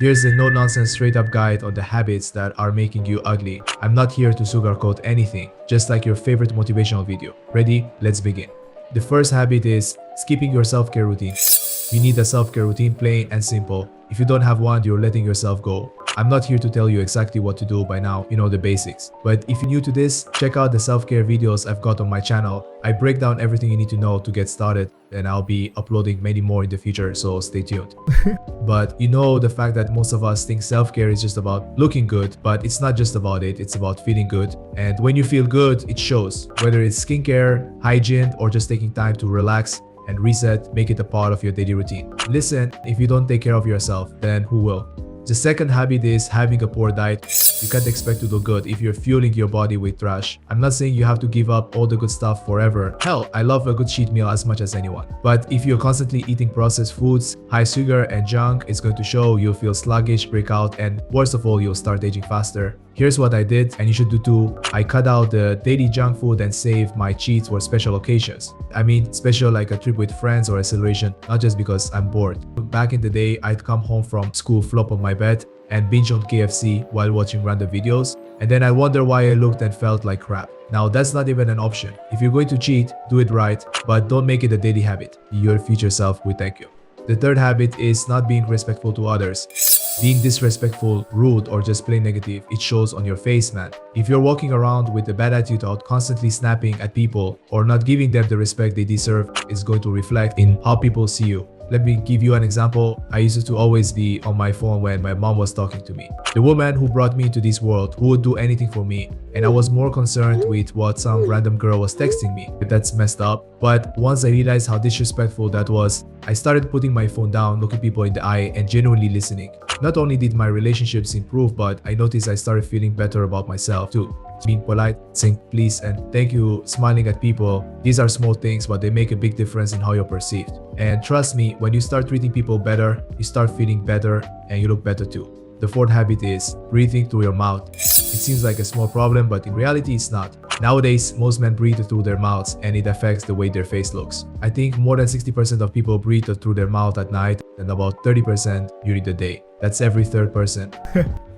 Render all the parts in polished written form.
Here's a no-nonsense straight-up guide on the habits that are making you ugly. I'm not here to sugarcoat anything, just like your favorite motivational video. Ready? Let's begin. The first habit is skipping your self-care routine. You need a self-care routine, plain and simple. If you don't have one, you're letting yourself go. I'm not here to tell you exactly what to do. By now, you know the basics. But if you're new to this, check out the self-care videos I've got on my channel. I break down everything you need to know to get started, and I'll be uploading many more in the future, so stay tuned. But you know the fact that most of us think self-care is just about looking good, but it's not just about it, it's about feeling good. And when you feel good, it shows. Whether it's skincare, hygiene, or just taking time to relax and reset, make it a part of your daily routine. Listen, if you don't take care of yourself, then who will? The second habit is having a poor diet. You can't expect to look good if you're fueling your body with trash. I'm not saying you have to give up all the good stuff forever. Hell, I love a good cheat meal as much as anyone. But if you're constantly eating processed foods, high sugar and junk, it's going to show. You'll feel sluggish, break out, and worst of all, you'll start aging faster. Here's what I did, and you should do too. I cut out the daily junk food and save my cheats for special occasions. I mean, special like a trip with friends or a celebration, not just because I'm bored. Back in the day, I'd come home from school, flop on my bed, and binge on KFC while watching random videos, and then I wonder why I looked and felt like crap. Now that's not even an option. If you're going to cheat, do it right, but don't make it a daily habit. Your future self will thank you. The third habit is not being respectful to others. Being disrespectful, rude, or just plain negative, it shows on your face, man. If you're walking around with a bad attitude out, constantly snapping at people or not giving them the respect they deserve, it's going to reflect in how people see you. Let me give you an example. I used to always be on my phone when my mom was talking to me. The woman who brought me into this world, who would do anything for me, and I was more concerned with what some random girl was texting me. That's messed up. But once I realized how disrespectful that was, I started putting my phone down, looking people in the eye, and genuinely listening. Not only did my relationships improve, but I noticed I started feeling better about myself too. Being polite, saying please and thank you, smiling at people. These are small things, but they make a big difference in how you're perceived. And trust me, when you start treating people better, you start feeling better and you look better too. The fourth habit is breathing through your mouth. It seems like a small problem, but in reality it's not. Nowadays, most men breathe through their mouths and it affects the way their face looks. I think more than 60% of people breathe through their mouth at night and about 30% during the day. That's every third person.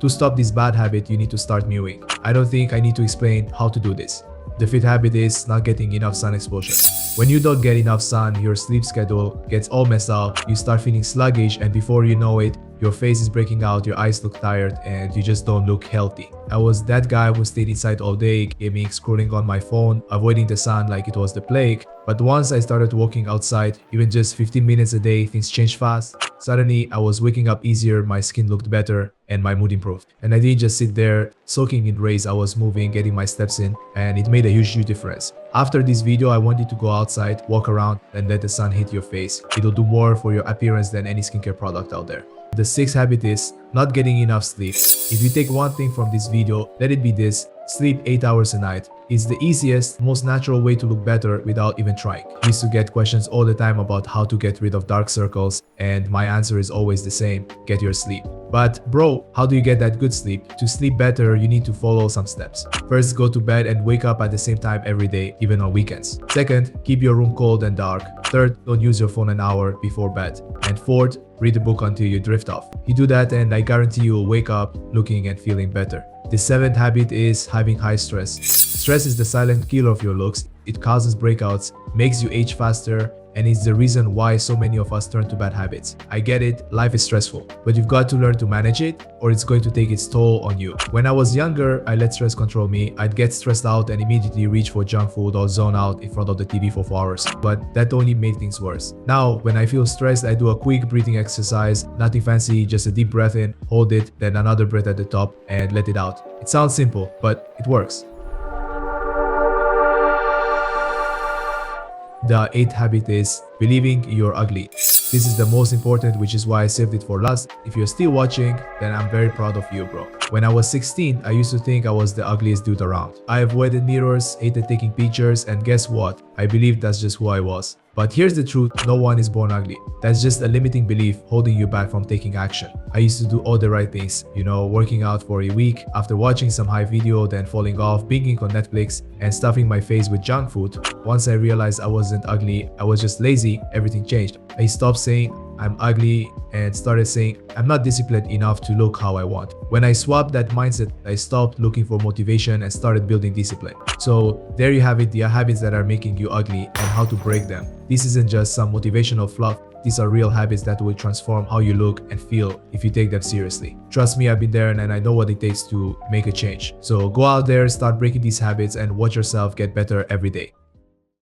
To stop this bad habit, you need to start mewing. I don't think I need to explain how to do this. The fifth habit is not getting enough sun exposure. When you don't get enough sun, your sleep schedule gets all messed up, you start feeling sluggish, and before you know it, your face is breaking out, your eyes look tired, and you just don't look healthy. I was that guy who stayed inside all day, gaming, scrolling on my phone, avoiding the sun like it was the plague. But once I started walking outside, even just 15 minutes a day, things changed fast. Suddenly, I was waking up easier, my skin looked better, and my mood improved. And I didn't just sit there soaking in rays, I was moving, getting my steps in, and it made a huge difference. After this video, I want you to go outside, walk around, and let the sun hit your face. It'll do more for your appearance than any skincare product out there. The sixth habit is not getting enough sleep. If you take one thing from this video, let it be this: sleep 8 hours a night. It's the easiest, most natural way to look better without even trying. I used to get questions all the time about how to get rid of dark circles, and my answer is always the same: get your sleep. But bro, how do you get that good sleep? To sleep better, you need to follow some steps. First, go to bed and wake up at the same time every day, even on weekends. Second, keep your room cold and dark. Third, don't use your phone an hour before bed. And fourth, read a book until you drift off. You do that and I guarantee you'll wake up looking and feeling better. The seventh habit is having high stress. Stress is the silent killer of your looks. It causes breakouts, makes you age faster, and it's the reason why so many of us turn to bad habits. I get it, life is stressful, but you've got to learn to manage it or it's going to take its toll on you. When I was younger, I let stress control me. I'd get stressed out and immediately reach for junk food or zone out in front of the TV for 4 hours, but that only made things worse. Now, when I feel stressed, I do a quick breathing exercise, nothing fancy, just a deep breath in, hold it, then another breath at the top and let it out. It sounds simple, but it works. The eighth habit is believing you're ugly. This is the most important, which is why I saved it for last. If you're still watching, then I'm very proud of you, bro. When I was 16, I used to think I was the ugliest dude around. I avoided mirrors, hated taking pictures, and guess what? I believed that's just who I was. But here's the truth, no one is born ugly. That's just a limiting belief holding you back from taking action. I used to do all the right things, working out for a week, after watching some high video, then falling off, binging on Netflix, and stuffing my face with junk food. Once I realized I wasn't ugly, I was just lazy, everything changed. I stopped saying I'm ugly, and started saying, I'm not disciplined enough to look how I want. When I swapped that mindset, I stopped looking for motivation and started building discipline. So there you have it, the habits that are making you ugly and how to break them. This isn't just some motivational fluff. These are real habits that will transform how you look and feel if you take them seriously. Trust me, I've been there and I know what it takes to make a change. So go out there, start breaking these habits, and watch yourself get better every day.